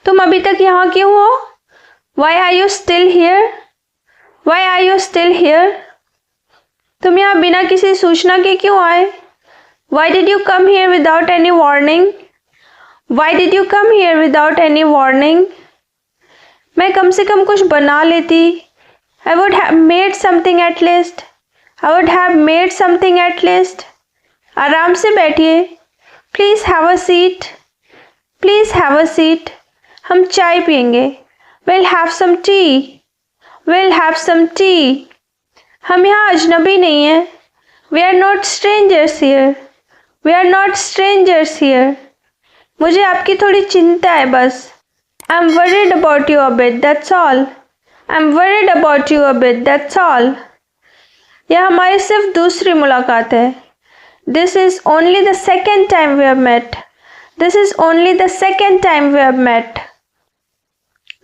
तुम अभी तक यहाँ क्यों हो? Why are you still here? Why are you still here? तुम यहाँ बिना किसी सूचना के क्यों आए? Why did you come here without any warning? Why did you come here without any warning? मैं कम से कम कुछ बना लेती. I would have made something at least. I would have made something at least. आराम से बैठिए. Please have a seat. Please have a seat. हम चाय पियेंगे. We'll have some tea. We'll have some tea. हम यहाँ अजनबी नहीं हैं. We are not strangers here. We are not strangers here. मुझे आपकी थोड़ी चिंता है बस. I'm worried about you a bit, that's all. I'm worried about you a bit, that's all. यह हमारी सिर्फ दूसरी मुलाकात है. This is only the second time we have met. This is only the second time we have met.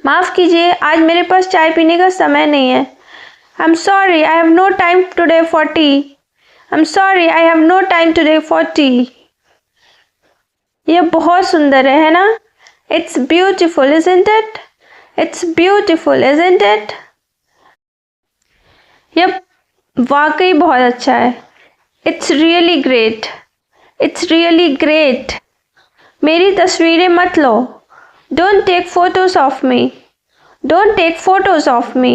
माफ़ कीजिए, आज मेरे पास चाय पीने का समय नहीं है. I'm sorry, I have no time today for tea. I'm sorry, I have no time today for tea. यह बहुत सुंदर है ना? It's beautiful, isn't it? It's beautiful, isn't it? यह वाकई बहुत अच्छा है. It's really great. It's really great. मेरी तस्वीरें मत लो. Don't take photos of me. Don't take photos of me.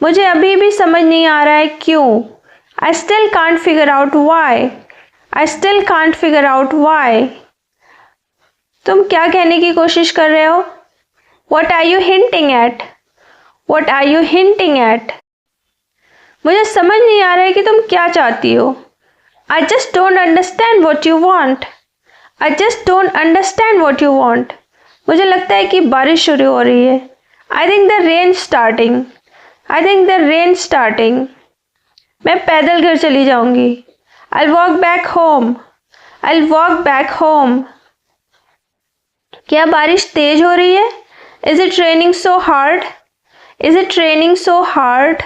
मुझे अभी भी समझ नहीं आ रहा है क्यों. I still can't figure out why. I still can't figure out why. तुम क्या कहने की कोशिश कर रहे हो? What are you hinting at? What are you hinting at? मुझे समझ नहीं आ रहा है कि तुम क्या चाहती हो. I just don't understand what you want. I just don't understand what you want. मुझे लगता है कि बारिश शुरू हो रही है. I think the rain starting. I think the rain starting. मैं पैदल घर चली जाऊंगी. I'll walk back home. I'll walk back home. क्या बारिश तेज हो रही है? Is it raining so hard? Is it raining so hard?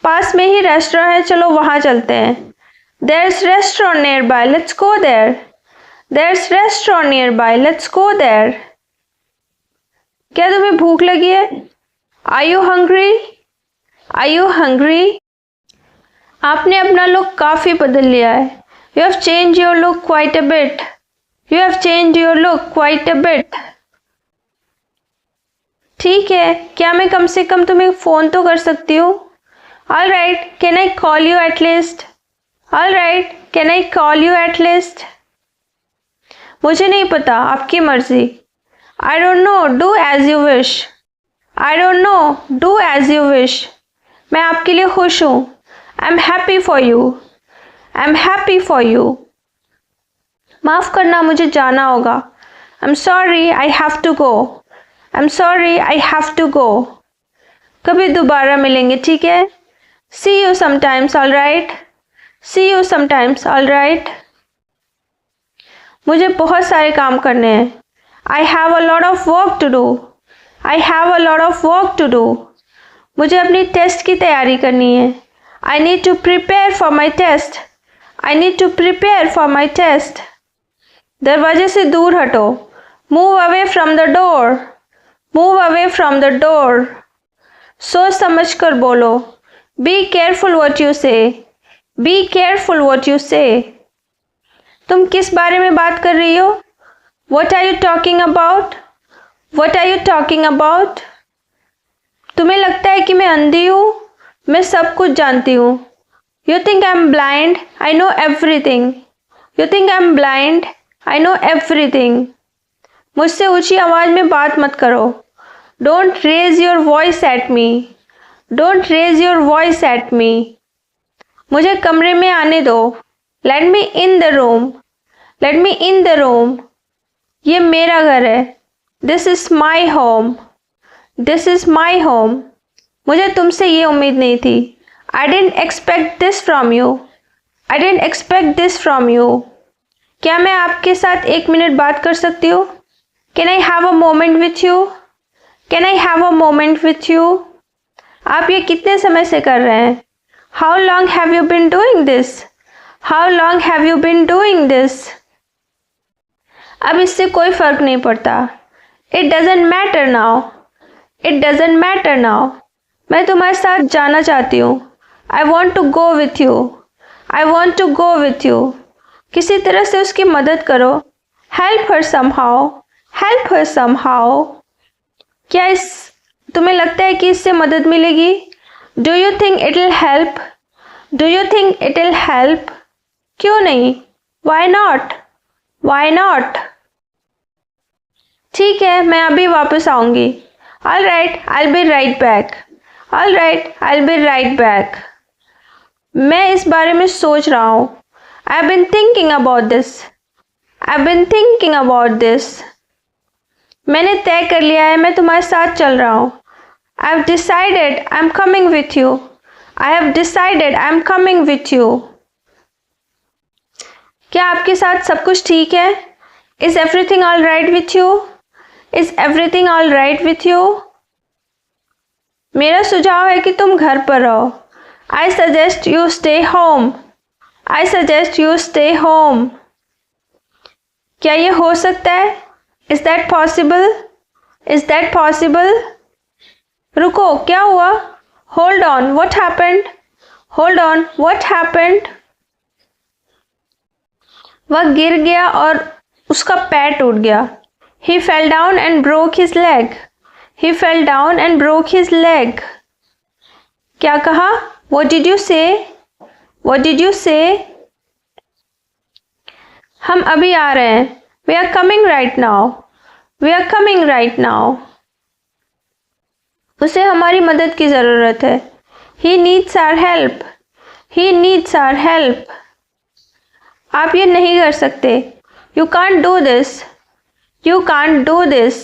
पास में ही रेस्टोरेंट है, चलो वहाँ चलते हैं. There's restaurant nearby. Let's go there. There's restaurant nearby. Let's go there. क्या तुम्हें भूख लगी है? Are you hungry? Are you hungry? आपने अपना लुक काफ़ी बदल लिया है. You have changed your look quite a bit. You have changed your look quite a bit. ठीक है, क्या मैं कम से कम तुम्हें फ़ोन तो कर सकती हूँ? All right, can I call you at least? All right, can I call you at least? मुझे नहीं पता, आपकी मर्जी. I don't know, do as you wish. I don't know, do as you wish. मैं आपके लिए खुश हूँ. I'm happy for you. I'm happy for you. माफ़ करना, मुझे जाना होगा. I'm sorry, I have to go. I'm sorry, I have to go. कभी दोबारा मिलेंगे, ठीक है? See you sometimes, all right? See you sometimes, all right? मुझे बहुत सारे काम करने हैं. I have a lot of work to do. I have a lot of work to do. मुझे अपनी टेस्ट की तैयारी करनी है. I need to prepare for my test. I need to prepare for my test. दरवाजे से दूर हटो. Move away from the door. Move away from the door. सोच समझ कर बोलो. Be careful what you say. Be careful what you say. तुम किस बारे में बात कर रही हो? What are you talking about? What are you talking about? तुम्हें लगता है कि मैं अंधी हूँ? मैं सब कुछ जानती हूँ. You think I'm blind? I know everything. You think I'm blind? I know everything. मुझसे ऊंची आवाज़ में बात मत करो. Don't raise your voice at me. Don't raise your voice at me. मुझे कमरे में आने दो. Let me in the room. Let me in the room. ये मेरा घर है. This is my home. This is my home. मुझे तुमसे ये उम्मीद नहीं थी. I didn't expect this from you. I didn't expect this from you. क्या मैं आपके साथ 1 मिनट बात कर सकती हूँ? Can I have a moment with you? Can I have a moment with you? आप ये कितने समय से कर रहे हैं? How long have you been doing this? How long have you been doing this? अब इससे कोई फ़र्क नहीं पड़ता. It doesn't matter now, it doesn't matter now. मैं तुम्हारे साथ जाना चाहती हूँ। I want to go with you, I want to go with you. किसी तरह से उसकी मदद करो। Help her somehow, help her somehow. क्या तुम्हें लगता है कि इससे मदद मिलेगी? Do you think it will help, do you think it will help? क्यों नहीं? Why not, why not? ठीक है, मैं अभी वापस आऊँगी। All right, I will be right back, all right, I will be right back. मैं इस बारे में सोच रहा हूँ। I have been thinking about this, I have been thinking about this. मैंने तय कर लिया है, मैं तुम्हारे साथ चल रहा हूँ। I have decided I am coming with you, I have decided I am coming with you. क्या आपके साथ सब कुछ ठीक है? Is everything all right with you, is everything all right with you? मेरा सुझाव है कि तुम घर पर रहो। I suggest you stay home, I suggest you stay home. क्या ये हो सकता है? Is that possible, is that possible? रुको, क्या हुआ? Hold on, what happened, hold on, what happened? वह गिर गया और उसका पैर टूट गया। He fell down and broke his leg. He fell down and broke his leg. क्या कहा? What did you say? What did you say? हम अभी आ रहे हैं। We are coming right now. We are coming right now. उसे हमारी मदद की ज़रूरत है। He needs our help. He needs our help. आप ये नहीं कर सकते। You can't do this. You can't do this.